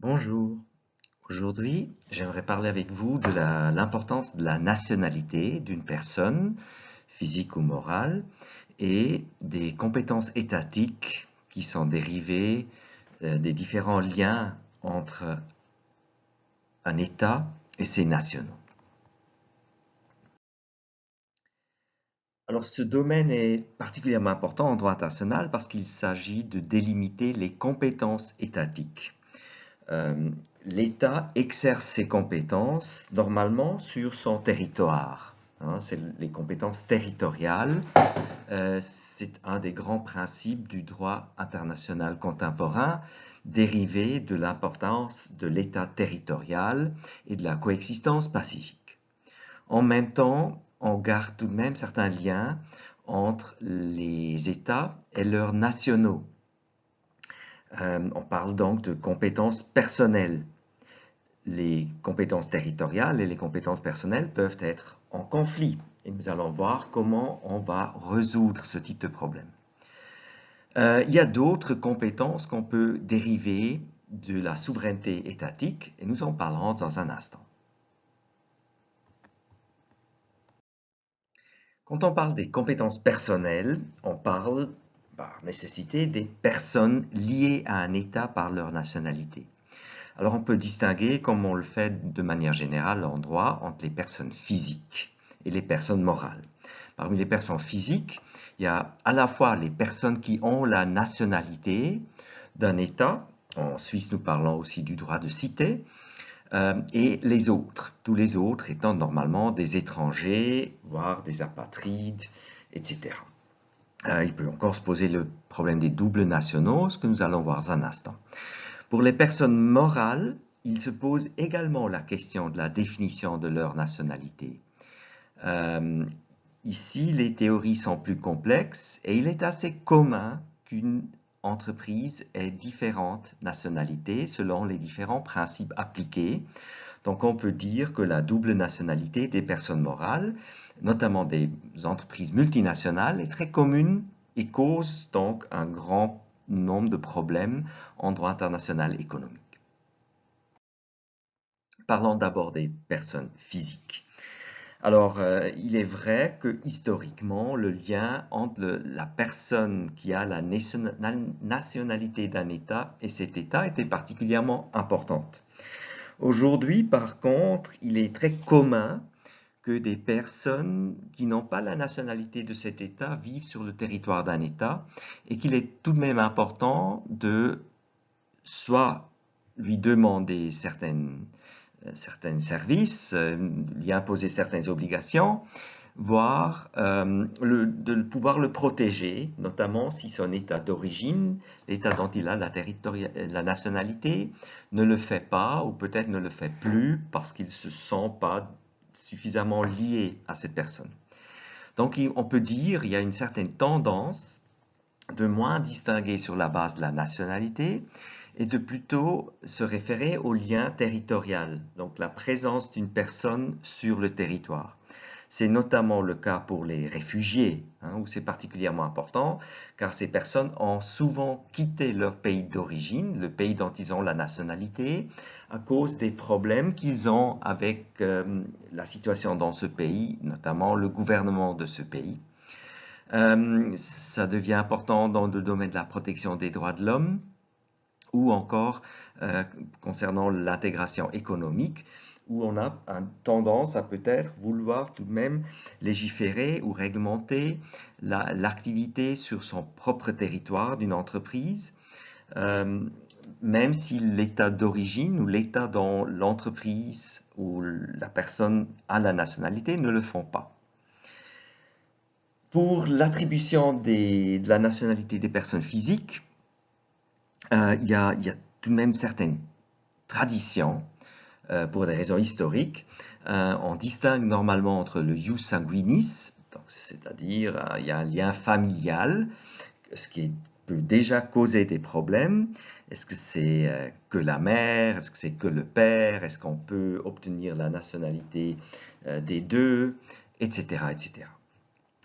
Bonjour, aujourd'hui j'aimerais parler avec vous de l'importance de la nationalité d'une personne, physique ou morale, et des compétences étatiques qui sont dérivées des différents liens entre un État et ses nationaux. Alors ce domaine est particulièrement important en droit international parce qu'il s'agit de délimiter les compétences étatiques. Euh, L'État exerce ses compétences normalement sur son territoire. C'est les compétences territoriales. C'est un des grands principes du droit international contemporain, dérivé de l'importance de l'État territorial et de la coexistence pacifique. En même temps, on garde tout de même certains liens entre les États et leurs nationaux. On parle donc de compétences personnelles. Les compétences territoriales et les compétences personnelles peuvent être en conflit. Et nous allons voir comment on va résoudre ce type de problème. Il y a d'autres compétences qu'on peut dériver de la souveraineté étatique et nous en parlerons dans un instant. Quand on parle des compétences personnelles, on parle par nécessité des personnes liées à un État par leur nationalité. Alors on peut distinguer, comme on le fait de manière générale en droit, entre les personnes physiques et les personnes morales. Parmi les personnes physiques, il y a à la fois les personnes qui ont la nationalité d'un État, en Suisse nous parlons aussi du droit de cité, et les autres, tous les autres étant normalement des étrangers, voire des apatrides, etc. Il peut encore se poser le problème des doubles nationaux, ce que nous allons voir dans un instant. Pour les personnes morales, il se pose également la question de la définition de leur nationalité. Ici, les théories sont plus complexes et il est assez commun qu'une entreprise ait différentes nationalités selon les différents principes appliqués. Donc on peut dire que la double nationalité des personnes morales, notamment des entreprises multinationales, est très commune et cause donc un grand nombre de problèmes en droit international économique. Parlons d'abord des personnes physiques. Alors, il est vrai que historiquement, le lien entre la personne qui a la nationalité d'un État et cet État était particulièrement importante. Aujourd'hui, par contre, il est très commun que des personnes qui n'ont pas la nationalité de cet État vivent sur le territoire d'un État et qu'il est tout de même important de soit lui demander certains services, lui imposer certaines obligations, voire de pouvoir le protéger, notamment si son état d'origine, l'état dont il a la nationalité, ne le fait pas ou peut-être ne le fait plus parce qu'il ne se sent pas suffisamment lié à cette personne. Donc on peut dire qu'il y a une certaine tendance de moins distinguer sur la base de la nationalité et de plutôt se référer au lien territorial, donc la présence d'une personne sur le territoire. C'est notamment le cas pour les réfugiés, où c'est particulièrement important, car ces personnes ont souvent quitté leur pays d'origine, le pays dont ils ont la nationalité, à cause des problèmes qu'ils ont avec la situation dans ce pays, notamment le gouvernement de ce pays. Ça devient important dans le domaine de la protection des droits de l'homme ou encore concernant l'intégration économique, où on a tendance à peut-être vouloir tout de même légiférer ou réglementer l'activité sur son propre territoire d'une entreprise, même si l'état d'origine ou l'état dont l'entreprise ou la personne a la nationalité ne le font pas. Pour l'attribution de la nationalité des personnes physiques, il y a tout de même certaines traditions pour des raisons historiques. On distingue normalement entre le jus sanguinis, c'est-à-dire il y a un lien familial, ce qui peut déjà causer des problèmes. Est-ce que c'est que la mère? Est-ce que c'est que le père? Est-ce qu'on peut obtenir la nationalité des deux? Etc., etc.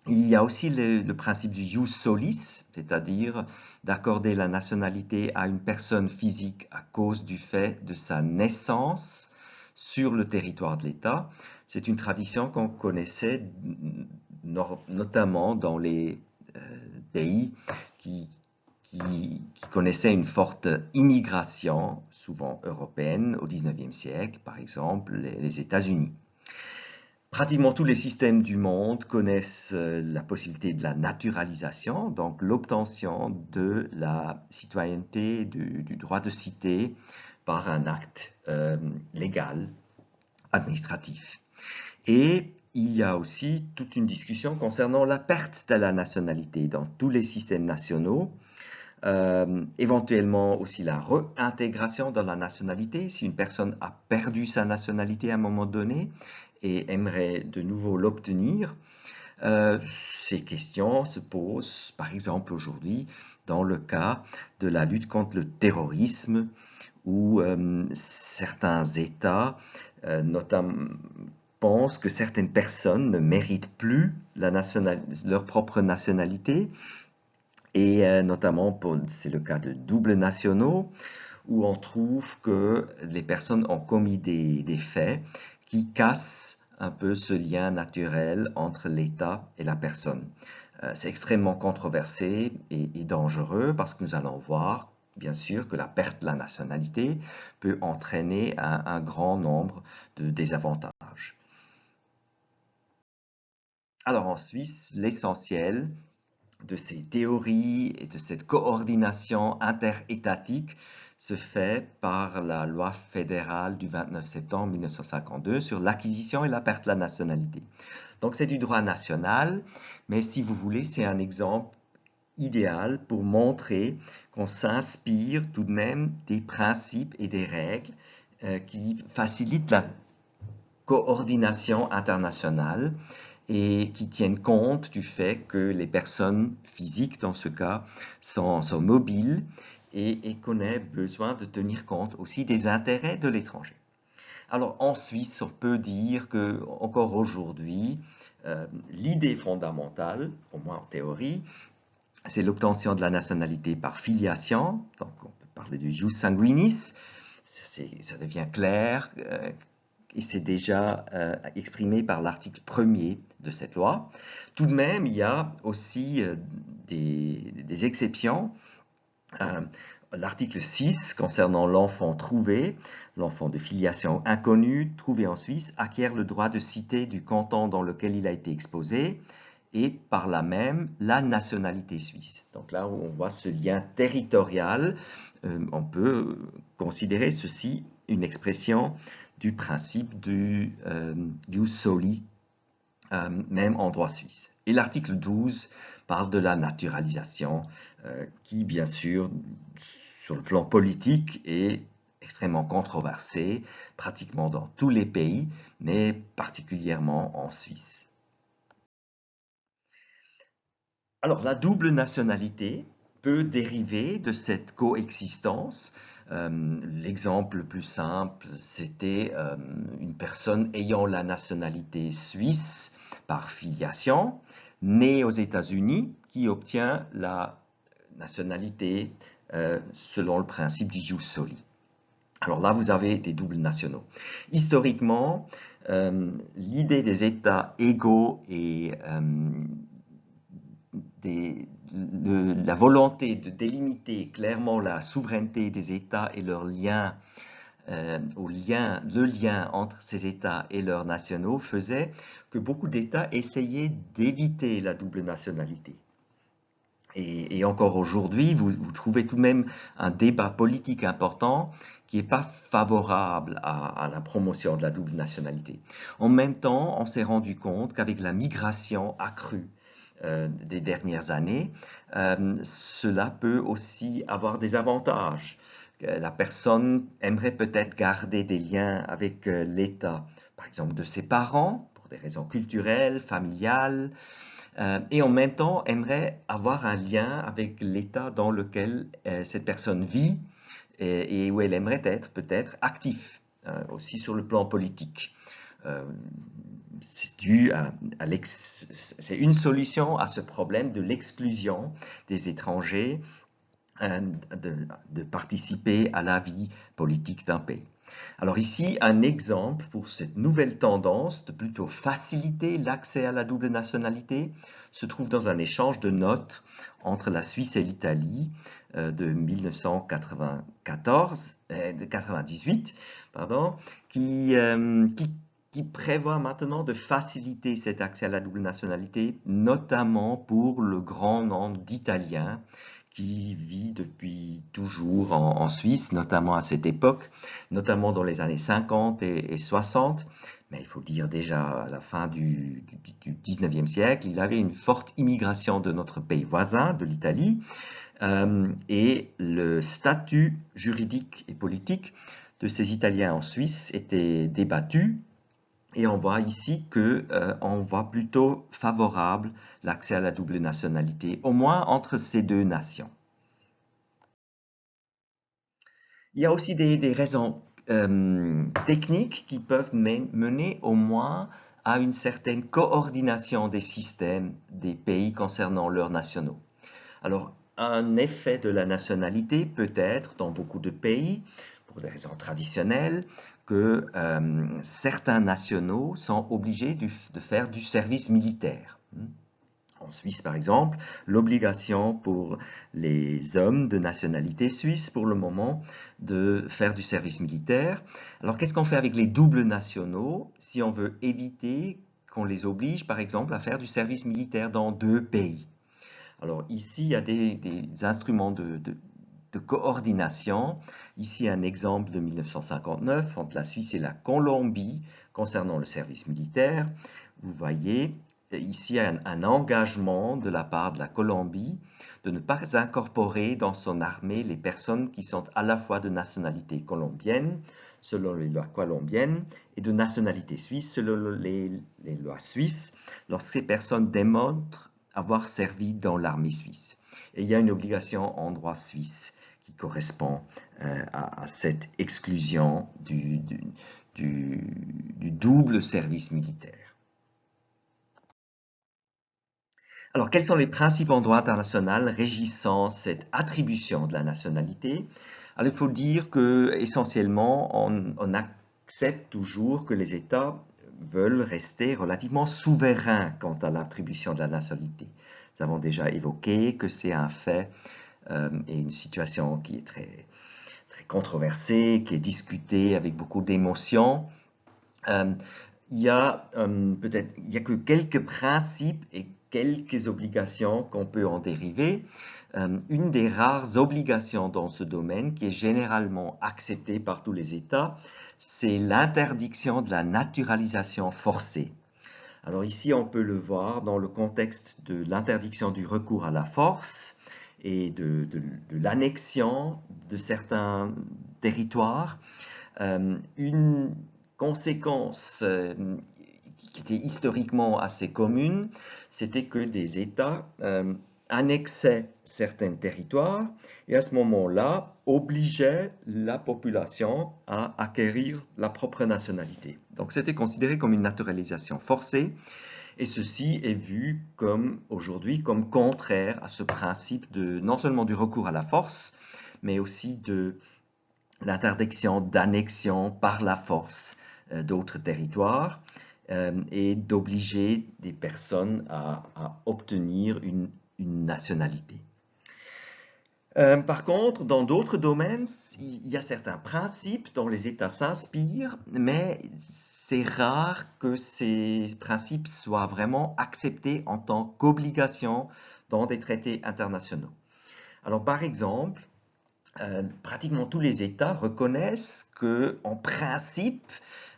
Il y a aussi le principe du jus solis, c'est-à-dire d'accorder la nationalité à une personne physique à cause du fait de sa naissance sur le territoire de l'État. C'est une tradition qu'on connaissait notamment dans les pays qui, qui connaissaient une forte immigration, souvent européenne, au XIXe siècle, par exemple les États-Unis. Pratiquement tous les systèmes du monde connaissent la possibilité de la naturalisation, donc l'obtention de la citoyenneté, du droit de cité par un acte légal, administratif. Et il y a aussi toute une discussion concernant la perte de la nationalité dans tous les systèmes nationaux. Éventuellement aussi la réintégration dans la nationalité, si une personne a perdu sa nationalité à un moment donné et aimerait de nouveau l'obtenir. Ces questions se posent par exemple aujourd'hui dans le cas de la lutte contre le terrorisme où certains États notamment pensent que certaines personnes ne méritent plus leur propre nationalité et notamment, c'est le cas de doubles nationaux, où on trouve que les personnes ont commis des faits qui cassent un peu ce lien naturel entre l'État et la personne. C'est extrêmement controversé et dangereux parce que nous allons voir, bien sûr, que la perte de la nationalité peut entraîner un grand nombre de désavantages. Alors en Suisse, l'essentiel de ces théories et de cette coordination interétatique se fait par la loi fédérale du 29 septembre 1952 sur l'acquisition et la perte de la nationalité. Donc c'est du droit national, mais si vous voulez, c'est un exemple idéal pour montrer qu'on s'inspire tout de même des principes et des règles qui facilitent la coordination internationale et qui tiennent compte du fait que les personnes physiques, dans ce cas, sont mobiles et qu'on ait besoin de tenir compte aussi des intérêts de l'étranger. Alors en Suisse, on peut dire que encore aujourd'hui, l'idée fondamentale, au moins en théorie, c'est l'obtention de la nationalité par filiation. Donc on peut parler du jus sanguinis. Ça devient clair et c'est déjà exprimé par l'article 1er de cette loi. Tout de même, il y a aussi des exceptions. L'article 6 concernant l'enfant trouvé, l'enfant de filiation inconnue trouvé en Suisse, acquiert le droit de cité du canton dans lequel il a été exposé et par là même la nationalité suisse. Donc là où on voit ce lien territorial, on peut considérer ceci une expression du principe du jus soli, même en droit suisse. Et l'article 12 parle de la naturalisation, qui bien sûr, sur le plan politique, est extrêmement controversé, pratiquement dans tous les pays, mais particulièrement en Suisse. Alors, la double nationalité peut dériver de cette coexistence. L'exemple le plus simple, c'était une personne ayant la nationalité suisse par filiation, née aux États-Unis, qui obtient la nationalité selon le principe du jus soli. Alors là, vous avez des doubles nationaux. Historiquement, l'idée des États égaux et la volonté de délimiter clairement la souveraineté des États et leur lien, le lien entre ces États et leurs nationaux faisait que beaucoup d'États essayaient d'éviter la double nationalité. Et encore aujourd'hui, vous trouvez tout de même un débat politique important qui n'est pas favorable à la promotion de la double nationalité. En même temps, on s'est rendu compte qu'avec la migration accrue des dernières années, cela peut aussi avoir des avantages. La personne aimerait peut-être garder des liens avec l'État, par exemple de ses parents, pour des raisons culturelles, familiales, et en même temps aimerait avoir un lien avec l'État dans lequel cette personne vit et où elle aimerait être peut-être actif, aussi sur le plan politique. c'est dû c'est une solution à ce problème de l'exclusion des étrangers de participer à la vie politique d'un pays. Alors ici, un exemple pour cette nouvelle tendance de plutôt faciliter l'accès à la double nationalité se trouve dans un échange de notes entre la Suisse et l'Italie de 1998, pardon, qui prévoit maintenant de faciliter cet accès à la double nationalité, notamment pour le grand nombre d'Italiens qui vit depuis toujours en Suisse, notamment à cette époque, notamment dans les années 50 et 60. Mais il faut dire déjà à la fin du 19e siècle, il y avait une forte immigration de notre pays voisin, de l'Italie, et le statut juridique et politique de ces Italiens en Suisse était débattu. Et on voit ici qu'on voit plutôt favorable l'accès à la double nationalité, au moins entre ces deux nations. Il y a aussi des raisons techniques qui peuvent mener au moins à une certaine coordination des systèmes des pays concernant leurs nationaux. Alors, un effet de la nationalité peut être, dans beaucoup de pays, pour des raisons traditionnelles, que certains nationaux sont obligés de faire du service militaire. En Suisse, par exemple, l'obligation pour les hommes de nationalité suisse, pour le moment, de faire du service militaire. Alors, qu'est-ce qu'on fait avec les doubles nationaux si on veut éviter qu'on les oblige, par exemple, à faire du service militaire dans deux pays? Alors ici, il y a des instruments de coordination. Ici, un exemple de 1959 entre la Suisse et la Colombie concernant le service militaire. Vous voyez ici un engagement de la part de la Colombie de ne pas incorporer dans son armée les personnes qui sont à la fois de nationalité colombienne, selon les lois colombiennes, et de nationalité suisse, selon les lois suisses, lorsque ces personnes démontrent avoir servi dans l'armée suisse. Et il y a une obligation en droit suisse qui correspond à cette exclusion du double service militaire. Alors, quels sont les principes en droit international régissant cette attribution de la nationalité? Alors, il faut dire que essentiellement, on accepte toujours que les États veulent rester relativement souverains quant à l'attribution de la nationalité. Nous avons déjà évoqué que c'est un fait et une situation qui est très, très controversée, qui est discutée avec beaucoup d'émotions. Il y a que quelques principes et quelques obligations qu'on peut en dériver. Une des rares obligations dans ce domaine qui est généralement acceptée par tous les États, c'est l'interdiction de la naturalisation forcée. Alors ici, on peut le voir dans le contexte de l'interdiction du recours à la force et de l'annexion de certains territoires. Une conséquence qui était historiquement assez commune, c'était que des États annexaient certains territoires et à ce moment-là obligeaient la population à acquérir la propre nationalité. Donc c'était considéré comme une naturalisation forcée et ceci est vu comme aujourd'hui comme contraire à ce principe de non seulement du recours à la force, mais aussi de l'interdiction d'annexion par la force d'autres territoires et d'obliger des personnes à obtenir une nationalité. Par contre, dans d'autres domaines, il y a certains principes dont les États s'inspirent, mais c'est rare que ces principes soient vraiment acceptés en tant qu'obligation dans des traités internationaux. Alors, par exemple, pratiquement tous les États reconnaissent que, en principe,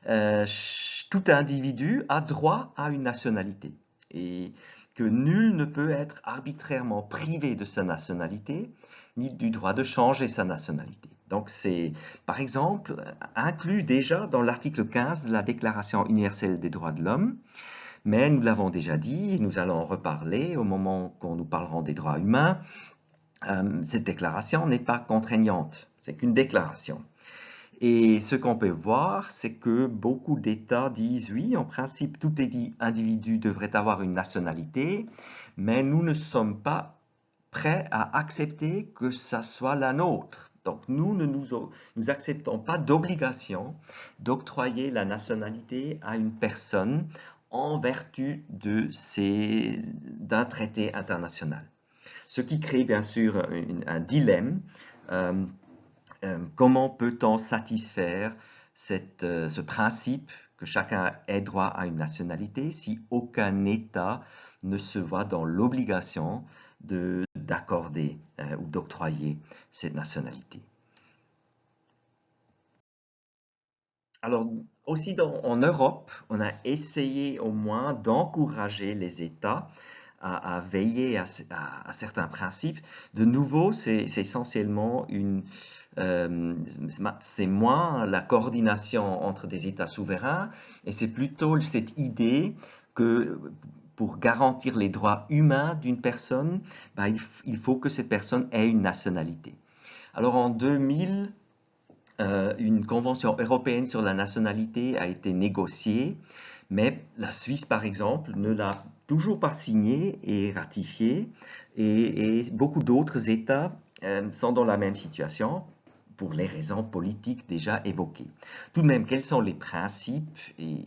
tout individu a droit à une nationalité et que nul ne peut être arbitrairement privé de sa nationalité ni du droit de changer sa nationalité. Donc c'est, par exemple, inclus déjà dans l'article 15 de la Déclaration universelle des droits de l'homme, mais nous l'avons déjà dit, et nous allons en reparler au moment où nous parlerons des droits humains. Cette déclaration n'est pas contraignante, c'est qu'une déclaration. Et ce qu'on peut voir, c'est que beaucoup d'États disent oui, en principe, tout individu devrait avoir une nationalité, mais nous ne sommes pas prêts à accepter que ça soit la nôtre. Donc nous ne nous acceptons pas d'obligation d'octroyer la nationalité à une personne en vertu d'un traité international. Ce qui crée bien sûr un dilemme. Euh, Comment peut-on satisfaire ce principe que chacun ait droit à une nationalité si aucun État ne se voit dans l'obligation d'accorder ou d'octroyer cette nationalité? Alors, aussi en Europe, on a essayé au moins d'encourager les États à veiller à certains principes. De nouveau, c'est essentiellement c'est moins la coordination entre des États souverains et c'est plutôt cette idée que pour garantir les droits humains d'une personne, ben, il faut que cette personne ait une nationalité. Alors en 2000, une convention européenne sur la nationalité a été négociée, mais la Suisse, par exemple, ne l'a toujours pas signée et ratifiée, et beaucoup d'autres États sont dans la même situation pour les raisons politiques déjà évoquées. Tout de même, quels sont les principes et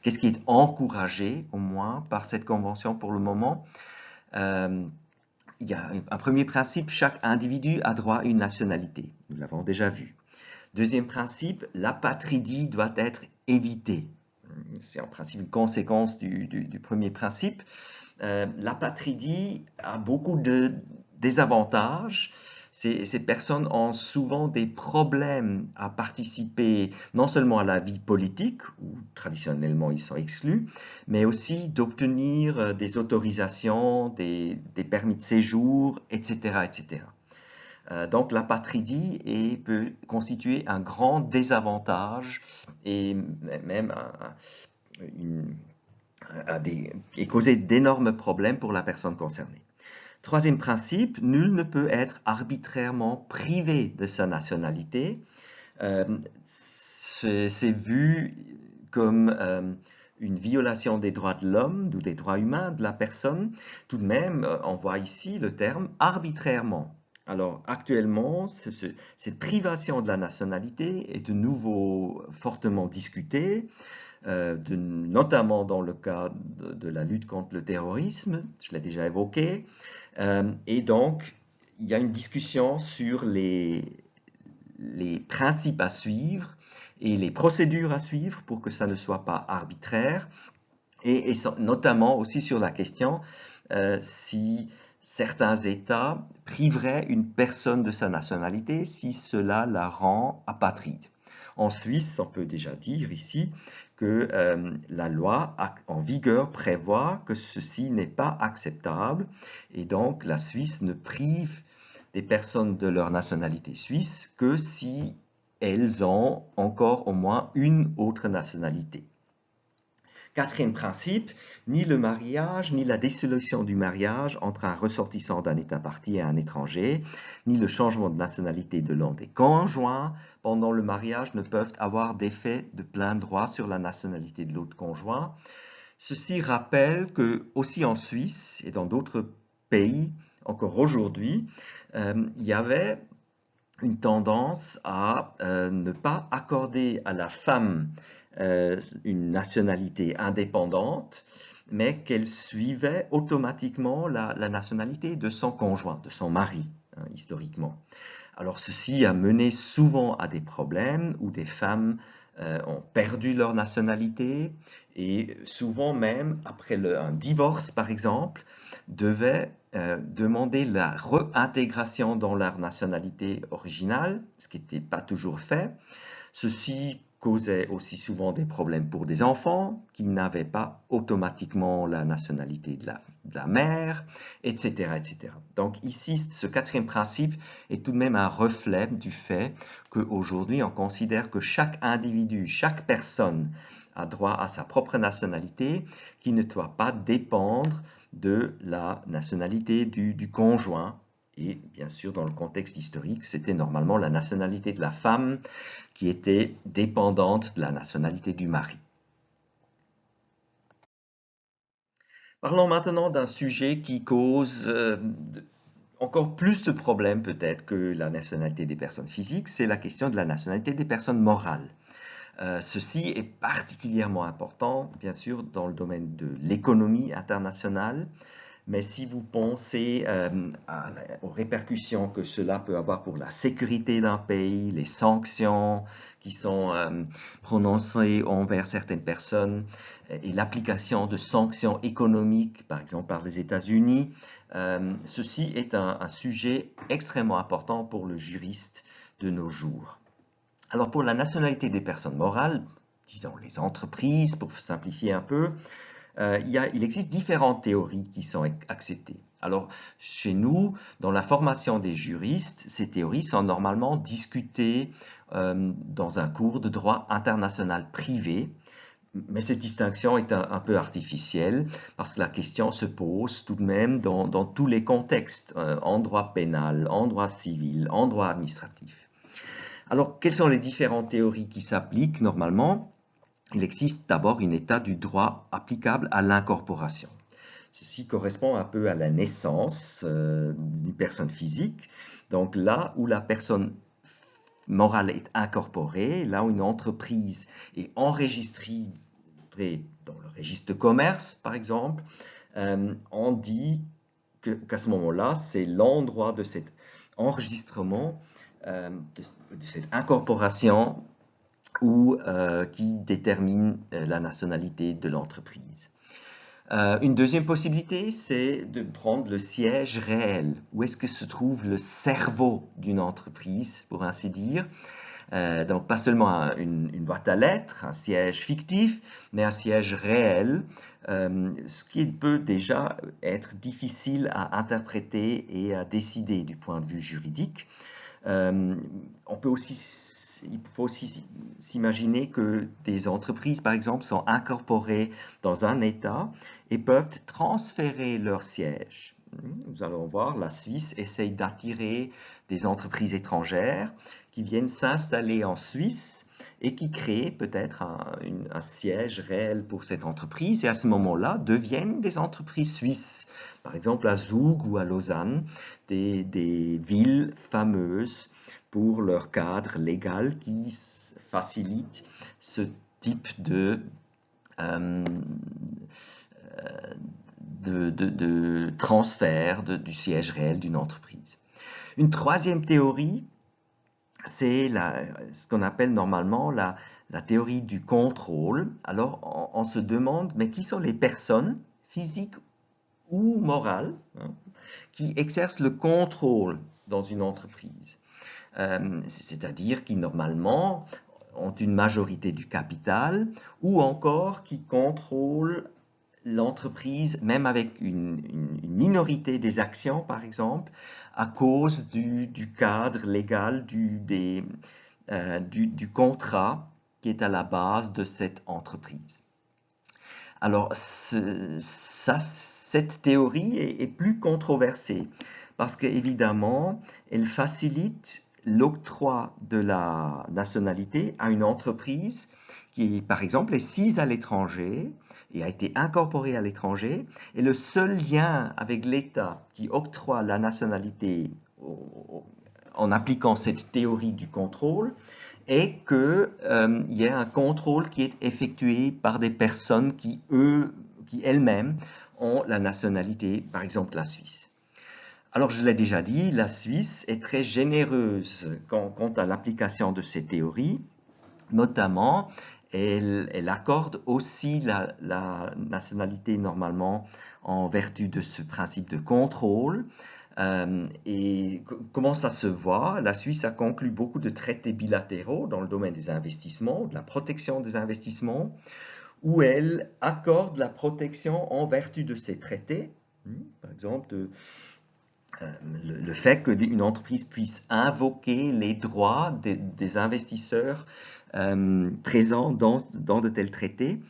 qu'est-ce qui est encouragé au moins par cette convention pour le moment? Euh, il y a un premier principe, chaque individu a droit à une nationalité. Nous l'avons déjà vu. Deuxième principe, l'apatridie doit être évitée. C'est en principe une conséquence du premier principe. L'apatridie a beaucoup de désavantages. Ces personnes ont souvent des problèmes à participer non seulement à la vie politique, où traditionnellement ils sont exclus, mais aussi d'obtenir des autorisations, des permis de séjour, etc., etc. Donc l'apatridie peut constituer un grand désavantage et même et causer d'énormes problèmes pour la personne concernée. Troisième principe, nul ne peut être arbitrairement privé de sa nationalité. C'est vu comme une violation des droits de l'homme ou des droits humains de la personne. Tout de même, on voit ici le terme arbitrairement. Alors actuellement, cette privation de la nationalité est de nouveau fortement discutée, notamment dans le cadre de la lutte contre le terrorisme, je l'ai déjà évoqué, et donc il y a une discussion sur les principes à suivre et les procédures à suivre pour que ça ne soit pas arbitraire, et notamment aussi sur la question si certains États priveraient une personne de sa nationalité si cela la rend apatride. En Suisse, on peut déjà dire ici que la loi en vigueur prévoit que ceci n'est pas acceptable et donc la Suisse ne prive des personnes de leur nationalité suisse que si elles ont encore au moins une autre nationalité. Quatrième principe, ni le mariage, ni la dissolution du mariage entre un ressortissant d'un État partie et un étranger, ni le changement de nationalité de l'un des conjoints pendant le mariage ne peuvent avoir d'effet de plein droit sur la nationalité de l'autre conjoint. Ceci rappelle que aussi en Suisse et dans d'autres pays, encore aujourd'hui, il y avait une tendance à ne pas accorder à la femme une nationalité indépendante, mais qu'elle suivait automatiquement la nationalité de son conjoint, de son mari, hein, historiquement. Alors ceci a mené souvent à des problèmes où des femmes ont perdu leur nationalité et souvent même après un divorce par exemple devaient demander la réintégration dans leur nationalité originale, ce qui n'était pas toujours fait. Ceci causait aussi souvent des problèmes pour des enfants qui n'avaient pas automatiquement la nationalité de la mère, etc., etc. Donc ici, ce quatrième principe est tout de même un reflet du fait qu'aujourd'hui, on considère que chaque individu, chaque personne a droit à sa propre nationalité qui ne doit pas dépendre de la nationalité du conjoint Et bien sûr, dans le contexte historique, c'était normalement la nationalité de la femme qui était dépendante de la nationalité du mari. Parlons maintenant d'un sujet qui cause encore plus de problèmes peut-être que la nationalité des personnes physiques, c'est la question de la nationalité des personnes morales. Ceci est particulièrement important, bien sûr, dans le domaine de l'économie internationale, mais si vous pensez aux répercussions que cela peut avoir pour la sécurité d'un pays, les sanctions qui sont prononcées envers certaines personnes et l'application de sanctions économiques, par exemple par les États-Unis, ceci est un sujet extrêmement important pour le juriste de nos jours. Alors pour la nationalité des personnes morales, disons les entreprises, pour simplifier un peu, il existe différentes théories qui sont acceptées. Alors, chez nous, dans la formation des juristes, ces théories sont normalement discutées dans un cours de droit international privé, mais cette distinction est un peu artificielle parce que la question se pose tout de même dans tous les contextes, en droit pénal, en droit civil, en droit administratif. Alors, quelles sont les différentes théories qui s'appliquent normalement? Il existe d'abord un état du droit applicable à l'incorporation. Ceci correspond un peu à la naissance d'une personne physique. Donc là où la personne morale est incorporée, là où une entreprise est enregistrée dans le registre de commerce, par exemple, on dit qu'à ce moment-là, c'est l'endroit de cet enregistrement, de cette incorporation qui détermine la nationalité de l'entreprise. Une deuxième possibilité, c'est de prendre le siège réel. Où est-ce que se trouve le cerveau d'une entreprise, pour ainsi dire. Donc pas seulement une boîte à lettres, un siège fictif, mais un siège réel, ce qui peut déjà être difficile à interpréter et à décider du point de vue juridique. Il faut aussi s'imaginer que des entreprises, par exemple, sont incorporées dans un État et peuvent transférer leur siège. Nous allons voir, la Suisse essaye d'attirer des entreprises étrangères qui viennent s'installer en Suisse et qui créent peut-être un siège réel pour cette entreprise et à ce moment-là deviennent des entreprises suisses. Par exemple à Zug ou à Lausanne, des villes fameuses pour leur cadre légal qui facilite ce type de transfert du siège réel d'une entreprise. Une troisième théorie, c'est ce qu'on appelle normalement la théorie du contrôle. Alors, on se demande, mais qui sont les personnes physiques ou morales qui exercent le contrôle dans une entreprise? C'est-à-dire qui normalement ont une majorité du capital ou encore qui contrôlent l'entreprise, même avec une minorité des actions, par exemple, à cause du cadre légal du contrat qui est à la base de cette entreprise. Alors, cette théorie est plus controversée parce qu'évidemment, elle facilite l'octroi de la nationalité à une entreprise qui, par exemple, est sise à l'étranger et a été incorporée à l'étranger, et le seul lien avec l'État qui octroie la nationalité en appliquant cette théorie du contrôle est qu'il y a un contrôle qui est effectué par des personnes qui elles-mêmes ont la nationalité, par exemple la Suisse. Alors, je l'ai déjà dit, la Suisse est très généreuse quant à l'application de ces théories. Notamment, elle accorde aussi la nationalité normalement en vertu de ce principe de contrôle. Et comment ça se voit? La Suisse a conclu beaucoup de traités bilatéraux dans le domaine des investissements, de la protection des investissements, où elle accorde la protection en vertu de ces traités. Par exemple, le fait qu'une entreprise puisse invoquer les droits des investisseurs présents dans de tels traités,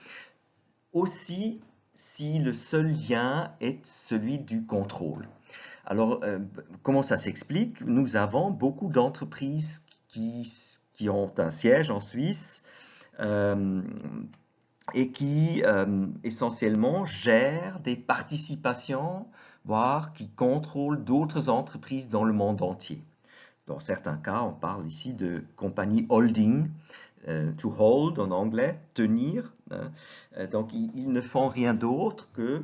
aussi si le seul lien est celui du contrôle. Alors, comment ça s'explique? Nous avons beaucoup d'entreprises qui ont un siège en Suisse euh, et qui essentiellement gèrent des participations, voire qui contrôlent d'autres entreprises dans le monde entier. Dans certains cas, on parle ici de compagnie holding, to hold en anglais, tenir, hein. Donc, ils ne font rien d'autre que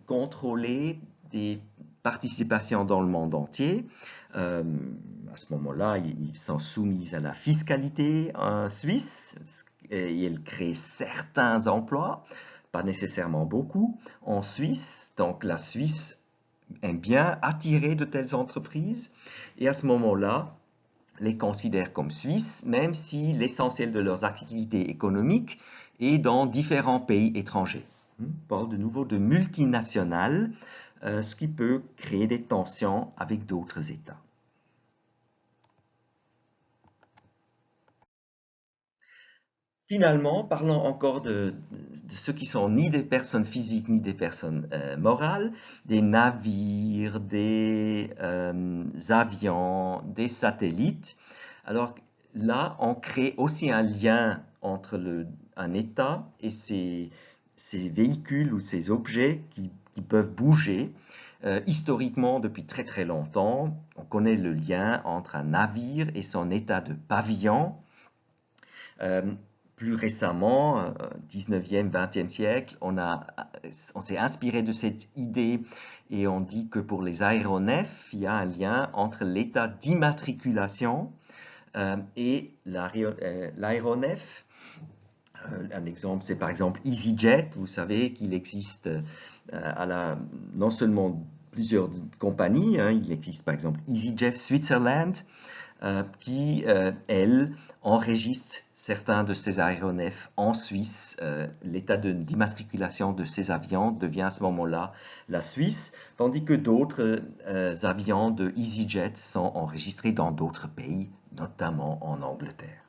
contrôler des participations dans le monde entier. Euh, à ce moment-là, ils sont soumis à la fiscalité suisse et ils créent certains emplois, pas nécessairement beaucoup, en Suisse. Donc, la Suisse aime bien attirer de telles entreprises et à ce moment-là, les considèrent comme suisses, même si l'essentiel de leurs activités économiques est dans différents pays étrangers. On parle de nouveau de multinationales, ce qui peut créer des tensions avec d'autres États. Finalement, parlons encore de ceux qui sont ni des personnes physiques ni des personnes morales, des navires, des avions, des satellites. Alors là, on crée aussi un lien entre un État et ces véhicules ou ces objets qui peuvent bouger. Historiquement, depuis très très longtemps, on connaît le lien entre un navire et son état de pavillon. Euh, Plus récemment, 19e, 20e siècle, on s'est inspiré de cette idée et on dit que pour les aéronefs, il y a un lien entre l'état d'immatriculation et l'aéronef. Un exemple, c'est par exemple EasyJet. Vous savez qu'il existe non seulement plusieurs compagnies, hein, il existe par exemple EasyJet Switzerland, qui, elle, enregistre certains de ces aéronefs en Suisse. L'état d'immatriculation de ces avions devient à ce moment-là la Suisse, tandis que d'autres avions de EasyJet sont enregistrés dans d'autres pays, notamment en Angleterre.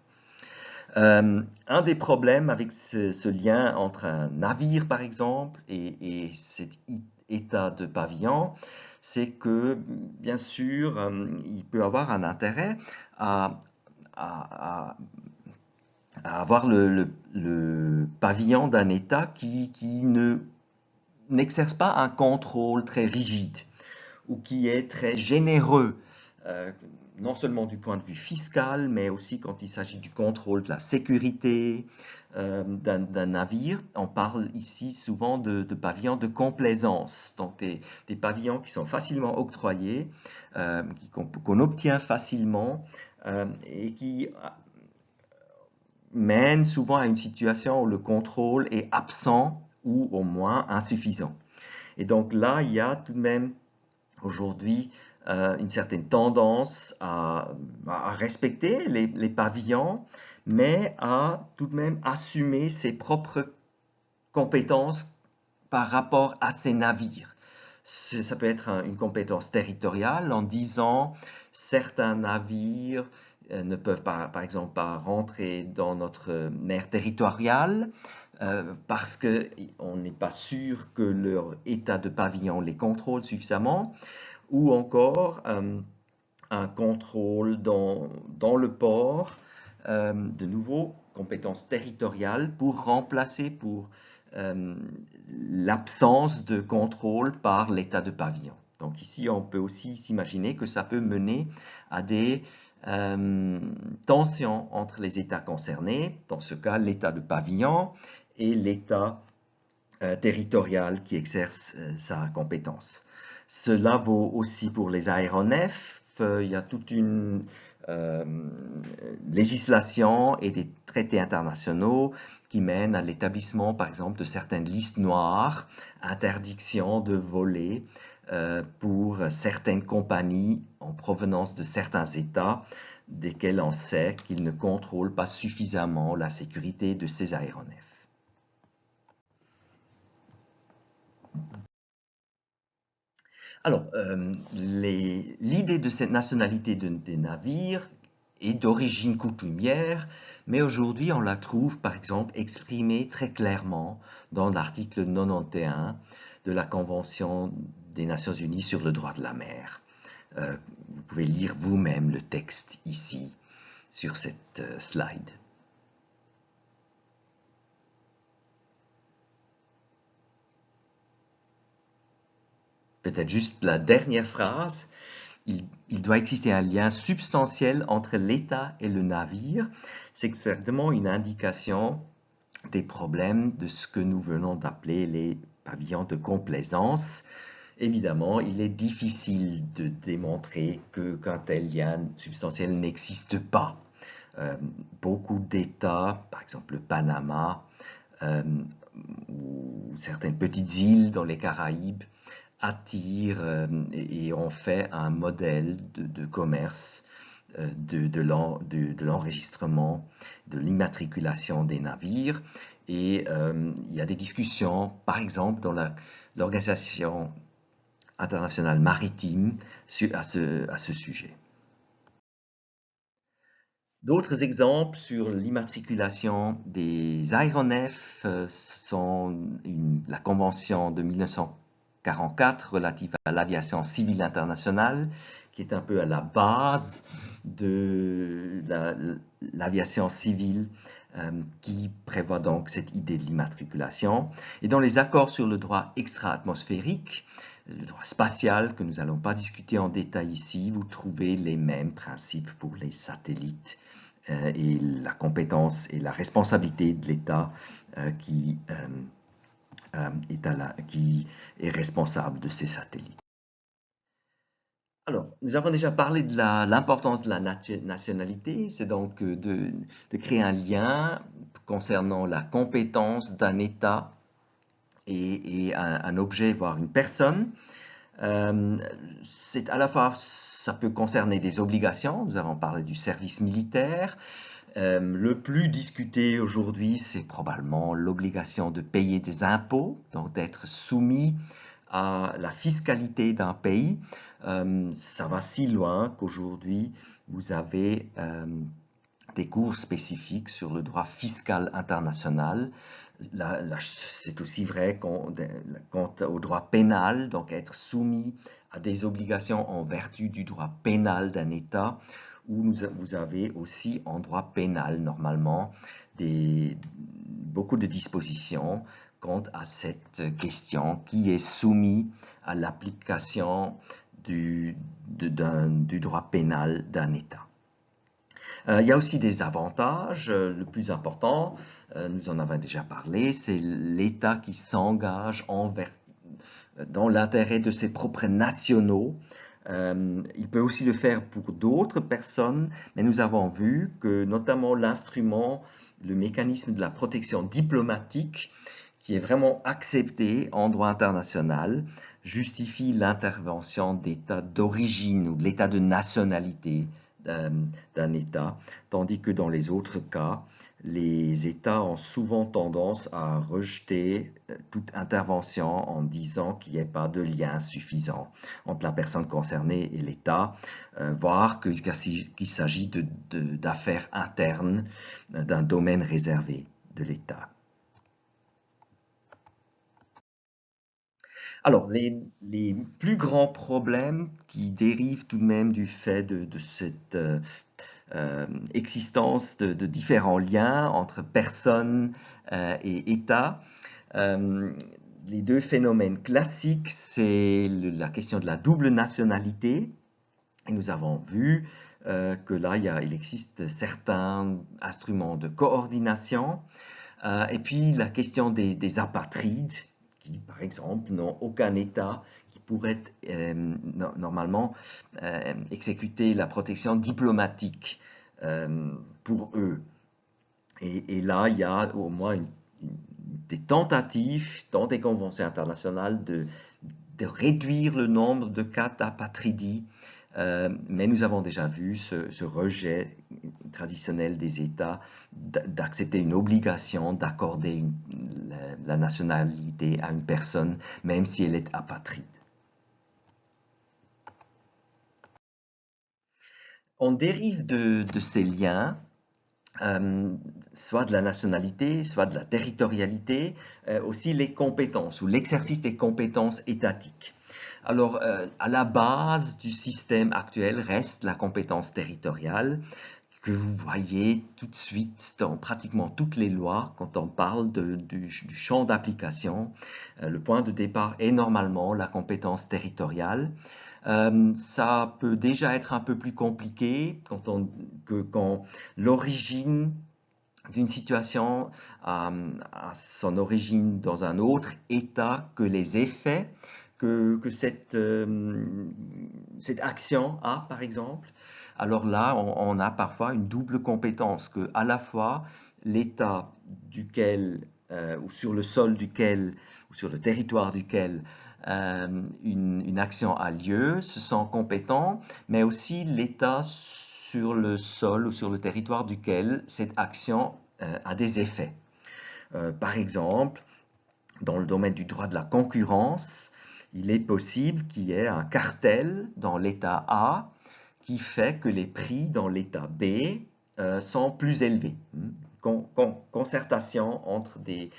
Un des problèmes avec ce lien entre un navire, par exemple, et cet état de pavillon, c'est que, bien sûr, il peut avoir un intérêt à, à- à avoir le pavillon d'un État qui n'exerce pas un contrôle très rigide ou qui est très généreux, euh, non seulement du point de vue fiscal, mais aussi quand il s'agit du contrôle de la sécurité d'un navire. On parle ici souvent de pavillons de complaisance, donc des pavillons qui sont facilement octroyés, qu'on obtient facilement et qui mènent souvent à une situation où le contrôle est absent ou au moins insuffisant. Et donc là, il y a tout de même aujourd'hui une certaine tendance à respecter les pavillons, mais à tout de même assumer ses propres compétences par rapport à ces navires. Ça peut être une compétence territoriale en disant certains navires ne peuvent pas, par exemple, pas rentrer dans notre mer territoriale parce qu'on n'est pas sûr que leur état de pavillon les contrôle suffisamment, ou encore un contrôle dans le port, de nouveau, compétences territoriales pour remplacer pour l'absence de contrôle par l'état de pavillon. Donc ici, on peut aussi s'imaginer que ça peut mener à des tensions entre les États concernés, dans ce cas l'état de pavillon et l'état territorial qui exerce sa compétence. Cela vaut aussi pour les aéronefs. Il y a toute une euh, législation et des traités internationaux qui mènent à l'établissement, par exemple, de certaines listes noires, interdiction de voler pour certaines compagnies en provenance de certains États desquels on sait qu'ils ne contrôlent pas suffisamment la sécurité de ces aéronefs. Alors, l'idée de cette nationalité des navires est d'origine coutumière, mais aujourd'hui on la trouve par exemple exprimée très clairement dans l'article 91 de la Convention des Nations Unies sur le droit de la mer. Vous pouvez lire vous-même le texte ici sur cette slide. Peut-être juste la dernière phrase. Il doit exister un lien substantiel entre l'État et le navire. C'est certainement une indication des problèmes de ce que nous venons d'appeler les pavillons de complaisance. Évidemment, il est difficile de démontrer qu'un tel lien substantiel n'existe pas. Beaucoup d'États, par exemple le Panama ou certaines petites îles dans les Caraïbes, attirent et ont fait un modèle de commerce de l'enregistrement, de l'immatriculation des navires. Et il y a des discussions, par exemple, dans l'Organisation internationale maritime à ce sujet. D'autres exemples sur l'immatriculation des aéronefs sont la Convention de 1944 relative à l'aviation civile internationale, qui est un peu à la base de l'aviation civile, qui prévoit donc cette idée de l'immatriculation. Et dans les accords sur le droit extra-atmosphérique, le droit spatial, que nous n'allons pas discuter en détail ici, vous trouvez les mêmes principes pour les satellites et la compétence et la responsabilité de l'État qui est responsable de ces satellites. Alors, nous avons déjà parlé de l'importance de la nationalité, c'est donc de créer un lien concernant la compétence d'un État et un objet, voire une personne. C'est à la fois, ça peut concerner des obligations, nous avons parlé du service militaire. Le plus discuté aujourd'hui, c'est probablement l'obligation de payer des impôts, donc d'être soumis à la fiscalité d'un pays. Ça va si loin qu'aujourd'hui, vous avez des cours spécifiques sur le droit fiscal international. C'est aussi vrai quant au droit pénal, donc être soumis à des obligations en vertu du droit pénal d'un État, où vous avez aussi en droit pénal, normalement, beaucoup de dispositions quant à cette question qui est soumise à l'application du droit pénal d'un État. Il y a aussi des avantages. Le plus important, nous en avons déjà parlé, c'est l'État qui s'engage dans l'intérêt de ses propres nationaux. Il peut aussi le faire pour d'autres personnes, mais nous avons vu que notamment le mécanisme de la protection diplomatique, qui est vraiment accepté en droit international, justifie l'intervention d'États d'origine ou de l'État de nationalité d'un État, tandis que dans les autres cas, les États ont souvent tendance à rejeter toute intervention en disant qu'il n'y a pas de lien suffisant entre la personne concernée et l'État, voire qu'il s'agit d'affaires internes d'un domaine réservé de l'État. Alors, les plus grands problèmes qui dérivent tout de même du fait de cette existence de différents liens entre personnes et États, les deux phénomènes classiques, c'est la question de la double nationalité. Et nous avons vu que là, il existe certains instruments de coordination. Et puis, la question des apatrides, qui, par exemple, n'ont aucun État qui pourrait normalement exécuter la protection diplomatique pour eux. Et là, il y a au moins des tentatives dans des conventions internationales de réduire le nombre de cas d'apatridie, mais nous avons déjà vu ce rejet traditionnel des États d'accepter une obligation d'accorder la nationalité à une personne, même si elle est apatride. On dérive de ces liens, soit de la nationalité, soit de la territorialité, aussi les compétences ou l'exercice des compétences étatiques. Alors, à la base du système actuel reste la compétence territoriale que vous voyez tout de suite dans pratiquement toutes les lois quand on parle du champ d'application. Le point de départ est normalement la compétence territoriale. Ça peut déjà être un peu plus compliqué quand l'origine d'une situation a son origine dans un autre État, que les effets que cette action a, par exemple. Alors là, on a parfois une double compétence, que à la fois l'État duquel, ou sur le sol duquel, ou sur le territoire duquel une action a lieu, se sent compétent, mais aussi l'État sur le sol ou sur le territoire duquel cette action a des effets. Par exemple, dans le domaine du droit de la concurrence, il est possible qu'il y ait un cartel dans l'État A qui fait que les prix dans l'État B sont plus élevés. Concertation entre des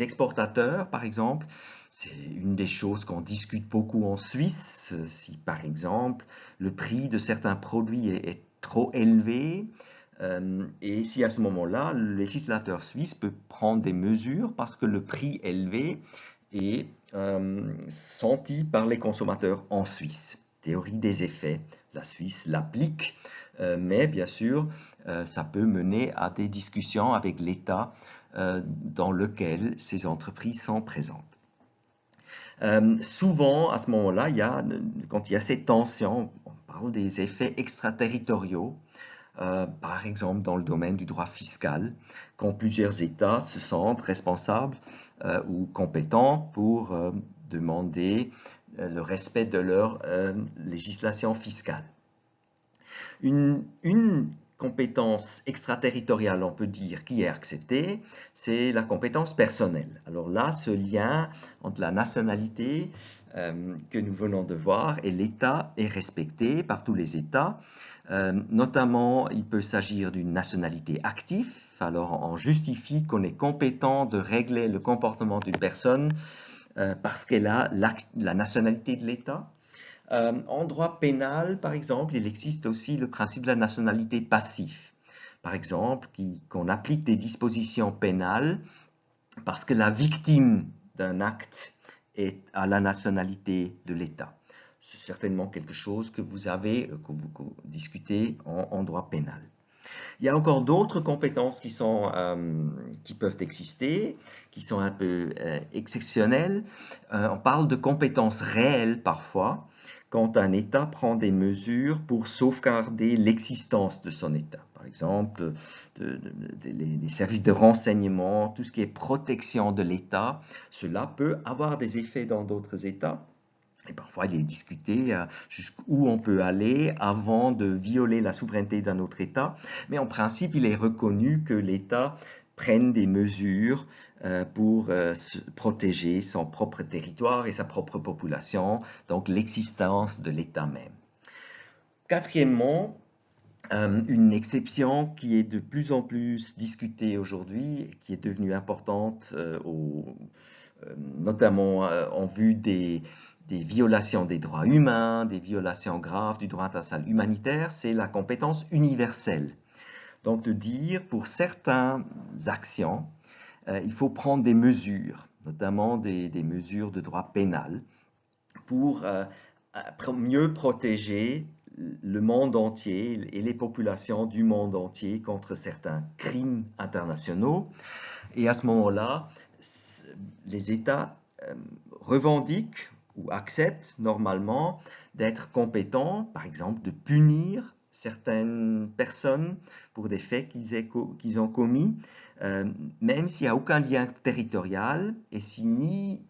exportateurs, par exemple, c'est une des choses qu'on discute beaucoup en Suisse. Si, par exemple, le prix de certains produits est trop élevé, et si à ce moment-là, le législateur suisse peut prendre des mesures parce que le prix élevé est senti par les consommateurs en Suisse. Théorie des effets, la Suisse l'applique, mais bien sûr, ça peut mener à des discussions avec l'État dans lequel ces entreprises sont présentes. Souvent, à ce moment-là, quand il y a ces tensions, on parle des effets extraterritoriaux. Par exemple dans le domaine du droit fiscal, quand plusieurs États se sentent responsables ou compétents pour demander le respect de leur législation fiscale. Une compétence extraterritoriale, on peut dire, qui est acceptée, c'est la compétence personnelle. Alors là, ce lien entre la nationalité que nous venons de voir et l'État est respecté par tous les États. Notamment, il peut s'agir d'une nationalité active. Alors, on justifie qu'on est compétent de régler le comportement d'une personne parce qu'elle a la nationalité de l'État. En droit pénal, par exemple, il existe aussi le principe de la nationalité passive. Par exemple, qu'on applique des dispositions pénales parce que la victime d'un acte est à la nationalité de l'État. C'est certainement quelque chose que vous discutez en droit pénal. Il y a encore d'autres compétences qui peuvent exister, qui sont un peu exceptionnelles. On parle de compétences réelles parfois, quand un État prend des mesures pour sauvegarder l'existence de son État. Par exemple, les services de renseignement, tout ce qui est protection de l'État, cela peut avoir des effets dans d'autres États. Et parfois, il est discuté jusqu'où on peut aller avant de violer la souveraineté d'un autre État. Mais en principe, il est reconnu que l'État prenne des mesures pour protéger son propre territoire et sa propre population, donc l'existence de l'État même. Quatrièmement, une exception qui est de plus en plus discutée aujourd'hui et qui est devenue importante, notamment en vue des violations des droits humains, des violations graves du droit international humanitaire, c'est la compétence universelle. Donc de dire, pour certaines actions, il faut prendre des mesures, notamment des mesures de droit pénal, pour mieux protéger le monde entier et les populations du monde entier contre certains crimes internationaux. Et à ce moment-là, les États revendiquent ou acceptent normalement d'être compétents, par exemple de punir certaines personnes pour des faits qu'ils ont commis, même s'il n'y a aucun lien territorial et si ni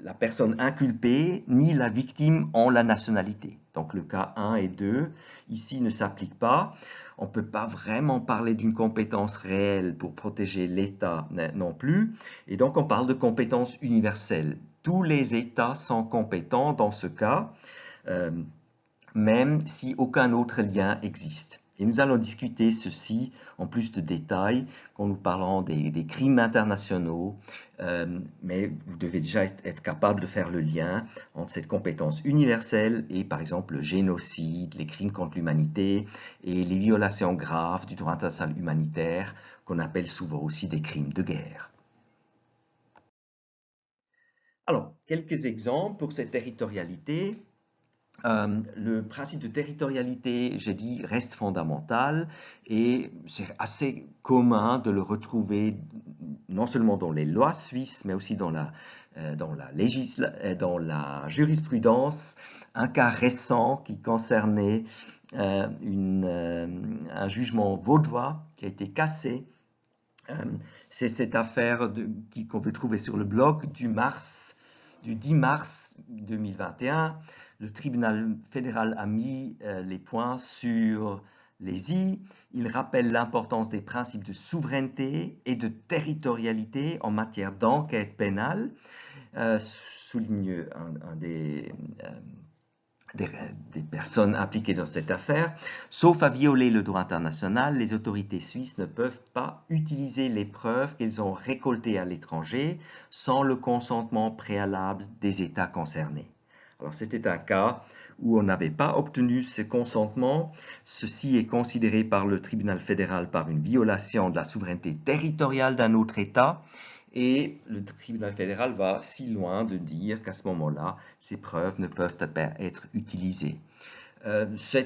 la personne inculpée ni la victime ont la nationalité. Donc le cas 1 et 2 ici ne s'appliquent pas. On ne peut pas vraiment parler d'une compétence réelle pour protéger l'État non plus. Et donc on parle de compétence universelle. Tous les États sont compétents dans ce cas, même si aucun autre lien existe. Et nous allons discuter ceci en plus de détails quand nous parlerons des crimes internationaux, mais vous devez déjà être capable de faire le lien entre cette compétence universelle et par exemple le génocide, les crimes contre l'humanité et les violations graves du droit international humanitaire qu'on appelle souvent aussi des crimes de guerre. Alors, quelques exemples pour cette territorialité. Le principe de territorialité, j'ai dit, reste fondamental et c'est assez commun de le retrouver non seulement dans les lois suisses, mais aussi dans la jurisprudence. Un cas récent qui concernait un jugement vaudois qui a été cassé. C'est cette affaire qu'on peut trouver sur le blog du 10 mars 2021. Le tribunal fédéral a mis les points sur les i. Il rappelle l'importance des principes de souveraineté et de territorialité en matière d'enquête pénale. Souligne un des personnes impliquées dans cette affaire. Sauf à violer le droit international, les autorités suisses ne peuvent pas utiliser les preuves qu'elles ont récoltées à l'étranger sans le consentement préalable des États concernés. Alors c'était un cas où on n'avait pas obtenu ce consentement. Ceci est considéré par le tribunal fédéral par une violation de la souveraineté territoriale d'un autre État. Et le tribunal fédéral va si loin de dire qu'à ce moment-là, ces preuves ne peuvent pas être utilisées. Ça,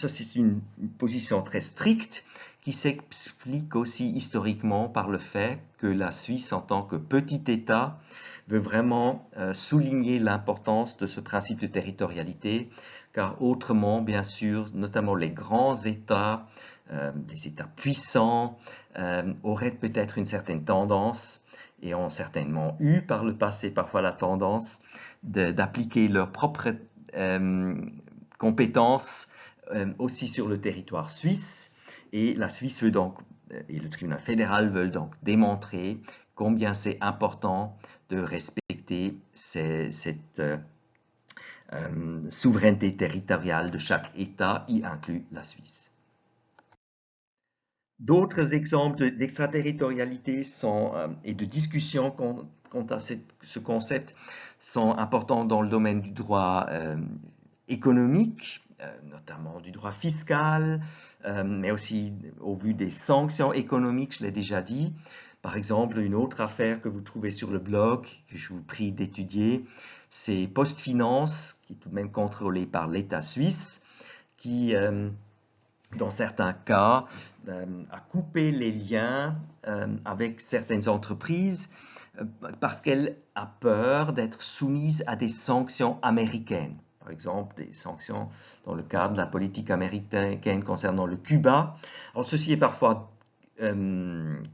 c'est une position très stricte qui s'explique aussi historiquement par le fait que la Suisse, en tant que petit État, veut vraiment souligner l'importance de ce principe de territorialité, car autrement, bien sûr, notamment les grands États, les États puissants, auraient peut-être une certaine tendance, et ont certainement eu par le passé parfois la tendance d'appliquer leurs propres compétences aussi sur le territoire suisse. Et la Suisse veut donc, et le tribunal fédéral veut donc démontrer combien c'est important de respecter cette souveraineté territoriale de chaque État, y inclut la Suisse. D'autres exemples d'extraterritorialité et de discussion quant à ce concept sont importants dans le domaine du droit économique, notamment du droit fiscal, mais aussi au vu des sanctions économiques, je l'ai déjà dit. Par exemple, une autre affaire que vous trouvez sur le blog, que je vous prie d'étudier, c'est PostFinance, qui est tout de même contrôlé par l'État suisse, qui, dans certains cas, a coupé les liens avec certaines entreprises parce qu'elle a peur d'être soumise à des sanctions américaines. Par exemple, des sanctions dans le cadre de la politique américaine concernant le Cuba. Alors, ceci est parfois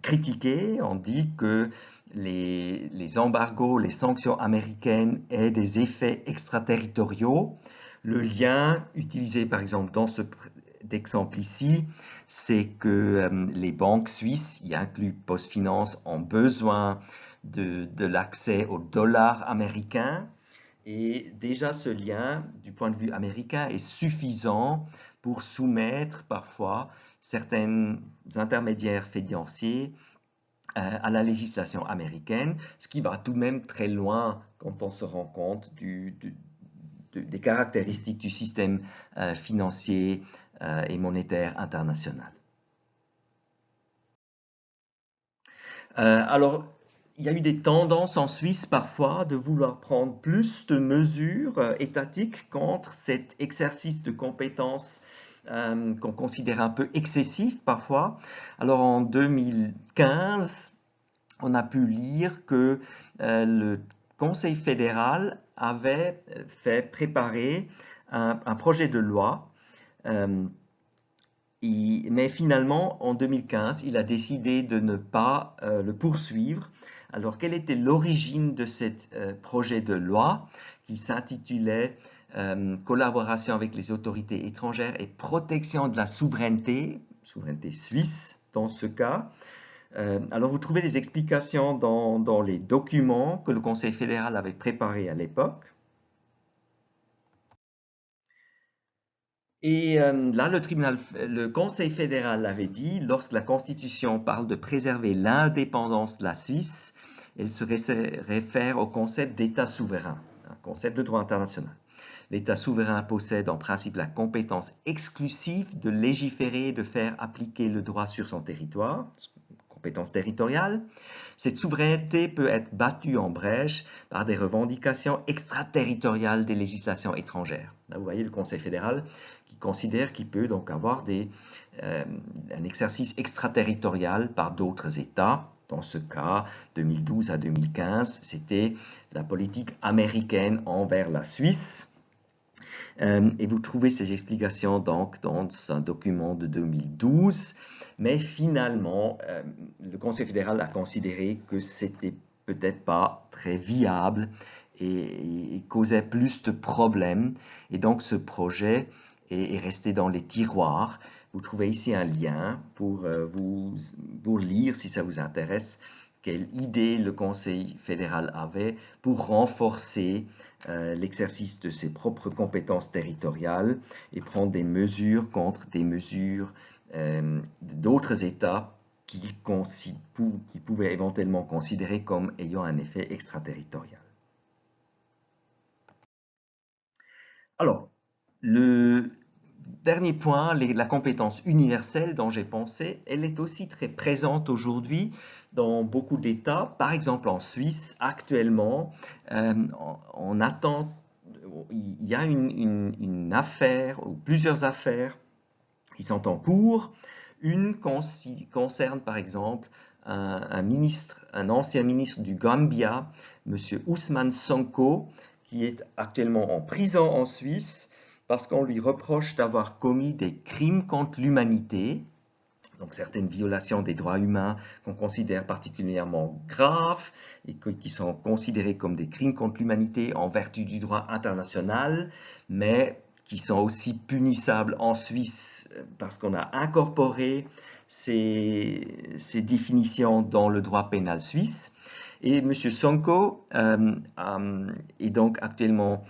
critiqué. On dit que les embargos, les sanctions américaines aient des effets extraterritoriaux. Le lien utilisé, par exemple, dans ce exemple ici, c'est que les banques suisses, y inclus PostFinance, ont besoin de l'accès au dollar américain. Et déjà, ce lien, du point de vue américain, est suffisant pour soumettre parfois certains intermédiaires financiers à la législation américaine, ce qui va tout de même très loin quand on se rend compte des caractéristiques du système financier et monétaire international. Alors, il y a eu des tendances en Suisse parfois de vouloir prendre plus de mesures étatiques contre cet exercice de compétences qu'on considère un peu excessif parfois. Alors en 2015, on a pu lire que le Conseil fédéral avait fait préparer un projet de loi, mais finalement, en 2015, il a décidé de ne pas le poursuivre. Alors, quelle était l'origine de ce projet de loi qui s'intitulait Collaboration avec les autorités étrangères et protection de la souveraineté suisse dans ce cas? Alors, vous trouvez des explications dans les documents que le Conseil fédéral avait préparés à l'époque. Et là, le Conseil fédéral avait dit, lorsque la Constitution parle de préserver l'indépendance de la Suisse, elle se réfère au concept d'État souverain, un concept de droit international. L'État souverain possède en principe la compétence exclusive de légiférer et de faire appliquer le droit sur son territoire, compétence territoriale. Cette souveraineté peut être battue en brèche par des revendications extraterritoriales des législations étrangères. Là, vous voyez le Conseil fédéral qui considère qu'il peut donc avoir un exercice extraterritorial par d'autres États. Dans ce cas, 2012 à 2015, c'était la politique américaine envers la Suisse. Et vous trouvez ces explications donc dans un document de 2012. Mais finalement, le Conseil fédéral a considéré que c'était peut-être pas très viable et causait plus de problèmes. Et donc ce projet est resté dans les tiroirs. Vous trouvez ici un lien pour lire, si ça vous intéresse, quelle idée le Conseil fédéral avait pour renforcer l'exercice de ses propres compétences territoriales et prendre des mesures contre des mesures d'autres États qui pouvaient éventuellement considérer comme ayant un effet extraterritorial. Alors, le dernier point, la compétence universelle dont j'ai pensé, elle est aussi très présente aujourd'hui dans beaucoup d'États. Par exemple, en Suisse, actuellement, on attend, il y a une affaire ou plusieurs affaires qui sont en cours. Une concerne par exemple un ancien ministre du Gambia, M. Ousmane Sonko, qui est actuellement en prison en Suisse parce qu'on lui reproche d'avoir commis des crimes contre l'humanité, donc certaines violations des droits humains qu'on considère particulièrement graves et qui sont considérées comme des crimes contre l'humanité en vertu du droit international, mais qui sont aussi punissables en Suisse parce qu'on a incorporé ces définitions dans le droit pénal suisse. Et M. Sonko est donc actuellement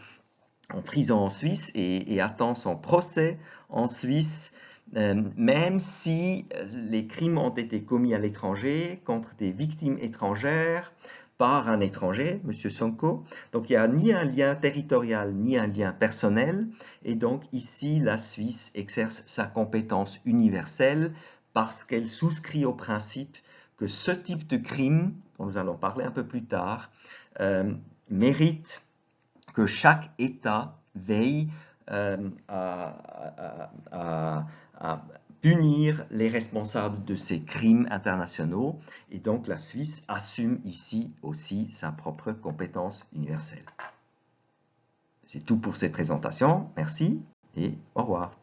en prison en Suisse et attend son procès en Suisse, même si les crimes ont été commis à l'étranger contre des victimes étrangères par un étranger, M. Sonko. Donc il n'y a ni un lien territorial ni un lien personnel. Et donc ici, la Suisse exerce sa compétence universelle parce qu'elle souscrit au principe que ce type de crime, dont nous allons parler un peu plus tard, mérite que chaque État veille à punir les responsables de ces crimes internationaux. Et donc la Suisse assume ici aussi sa propre compétence universelle. C'est tout pour cette présentation. Merci et au revoir.